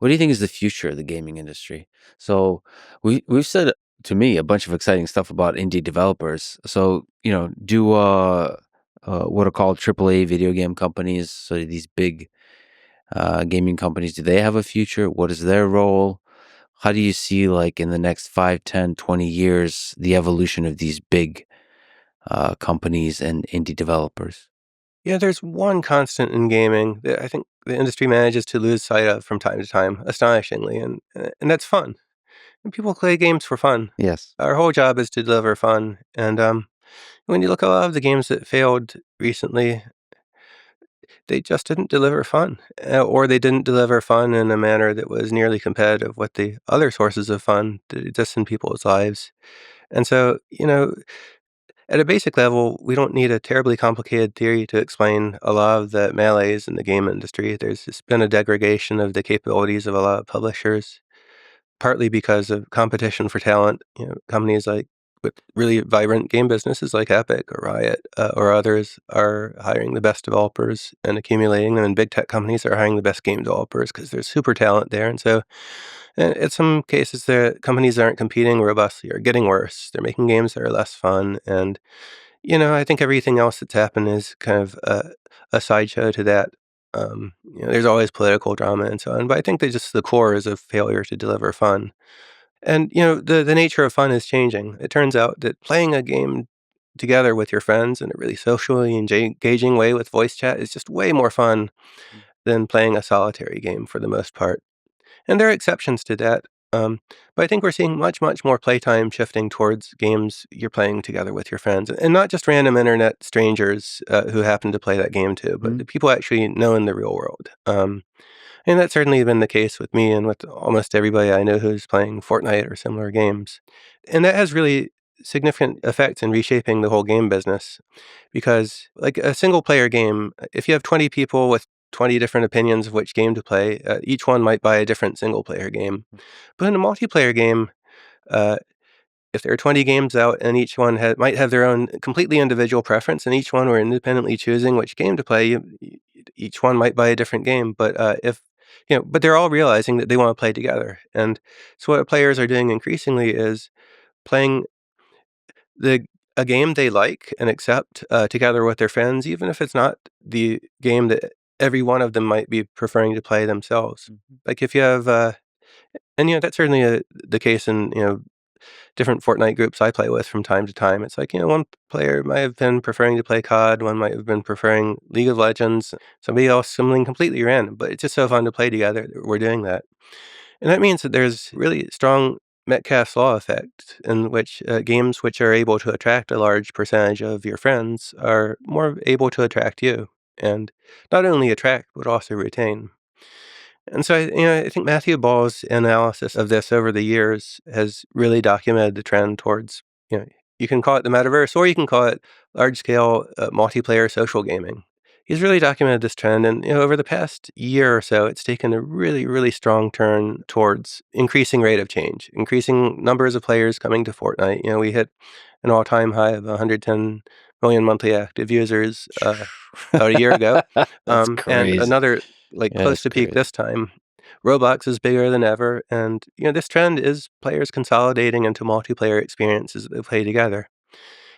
what do you think is the future of the gaming industry? So we've said to me a bunch of exciting stuff about indie developers. So do what are called AAA video game companies? So these big gaming companies, do they have a future? What is their role? How do you see, like, in the next 5, 10, 20 years, the evolution of these big companies and indie developers? Yeah, there's one constant in gaming that I think the industry manages to lose sight of from time to time, astonishingly, and that's fun. And people play games for fun. Yes. Our whole job is to deliver fun, and when you look at a lot of the games that failed recently, they just didn't deliver fun, or they didn't deliver fun in a manner that was nearly competitive with the other sources of fun that exist in people's lives. And so, at a basic level, we don't need a terribly complicated theory to explain a lot of the melees in the game industry. There's just been a degradation of the capabilities of a lot of publishers, partly because of competition for talent. Companies like with really vibrant game businesses like Epic or Riot or others are hiring the best developers and accumulating them, and big tech companies are hiring the best game developers because there's super talent there. And so, in some cases, the companies aren't competing robustly or getting worse. They're making games that are less fun, and I think everything else that's happened is kind of a sideshow to that. There's always political drama and so on, but I think that just the core is a failure to deliver fun. And the nature of fun is changing. It turns out that playing a game together with your friends in a really socially engaging way with voice chat is just way more fun than playing a solitary game for the most part. And there are exceptions to that. But I think we're seeing much, much more playtime shifting towards games you're playing together with your friends, and not just random internet strangers who happen to play that game too, but Mhm. the people actually know in the real world. And that's certainly been the case with me and with almost everybody I know who's playing Fortnite or similar games. And that has really significant effects in reshaping the whole game business because, like a single player game, if you have 20 people with 20 different opinions of which game to play, each one might buy a different single player game. But in a multiplayer game, uh, if there are 20 games out and each one might have their own completely individual preference, and each one were independently choosing which game to play, each one might buy a different game. But but they're all realizing that they want to play together. And so what players are doing increasingly is playing the a game they like and accept together with their friends, even if it's not the game that every one of them might be preferring to play themselves. Mhm. Like if you have, and that's certainly the case in different Fortnite groups I play with from time to time. It's like, one player might have been preferring to play COD, one might have been preferring League of Legends, somebody else something completely random, but it's just so fun to play together that we're doing that. And that means that there's really strong Metcalfe's law effect in which games which are able to attract a large percentage of your friends are more able to attract you, and not only attract, but also retain. And so, I think Matthew Ball's analysis of this over the years has really documented the trend towards, you can call it the metaverse or you can call it large scale multiplayer social gaming. He's really documented this trend. And, over the past year or so, it's taken a really, really strong turn towards increasing rate of change, increasing numbers of players coming to Fortnite. We hit an all time high of 110 million monthly active users about a year ago. That's And crazy. another, like, Yeah, close that's to peak crazy. this time. Roblox is bigger than ever, and this trend is players consolidating into multiplayer experiences that they play together.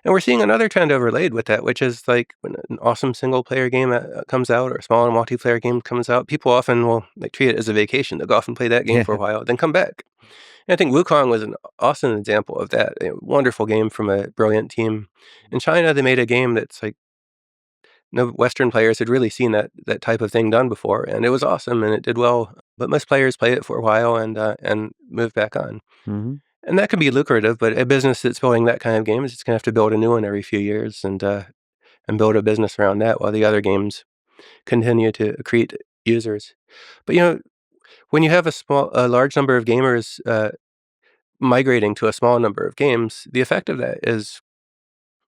And we're seeing another trend overlaid with that, which is like when an awesome single player game comes out or a smaller multiplayer game comes out, people often will like treat it as a vacation. They'll go off and play that game for a Yeah. while, then come back. And I think Wukong was an awesome example of that. A wonderful game from a brilliant team. In China, they made a game that's like no Western players had really seen that type of thing done before, and it was awesome and it did well. But most players play it for a while and move back on. Mhm. And that can be lucrative, but a business that's building that kind of game is just gonna have to build a new one every few years and build a business around that while the other games continue to accrete users. But when you have a large number of gamers migrating to a small number of games, the effect of that is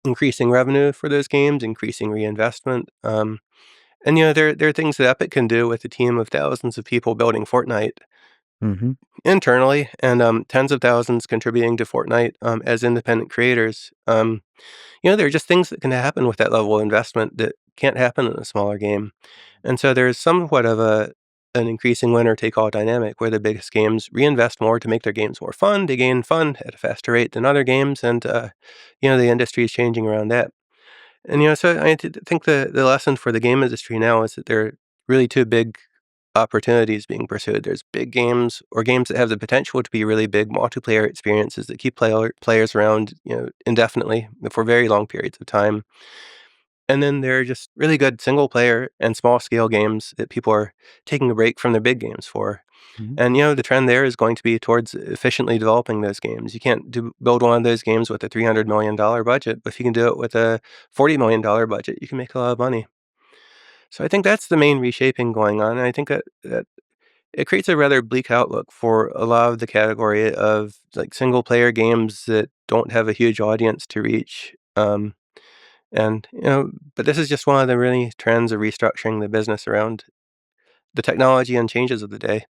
increasing revenue for those games, increasing reinvestment. And there are things that Epic can do with a team of thousands of people building Fortnite Mhm. internally, and tens of thousands contributing to Fortnite as independent creators. There are just things that can happen with that level of investment that can't happen in a smaller game. And so there's somewhat of a an increasing winner-take-all dynamic where the biggest games reinvest more to make their games more fun. They gain fun at a faster rate than other games, and, the industry is changing around that. And, so think the lesson for the game industry now is that there are really 2 big opportunities being pursued. There's big games or games that have the potential to be really big multiplayer experiences that keep players around, indefinitely for very long periods of time. And then there are just really good single player and small scale games that people are taking a break from their big games for. Mhm. And, the trend there is going to be towards efficiently developing those games. You can't build one of those games with a $300 million budget, but if you can do it with a $40 million budget, you can make a lot of money. So I think that's the main reshaping going on. And I think that it creates a rather bleak outlook for a lot of the category of like single player games that don't have a huge audience to reach. And, but this is just one of the really trends of restructuring the business around the technology and changes of the day.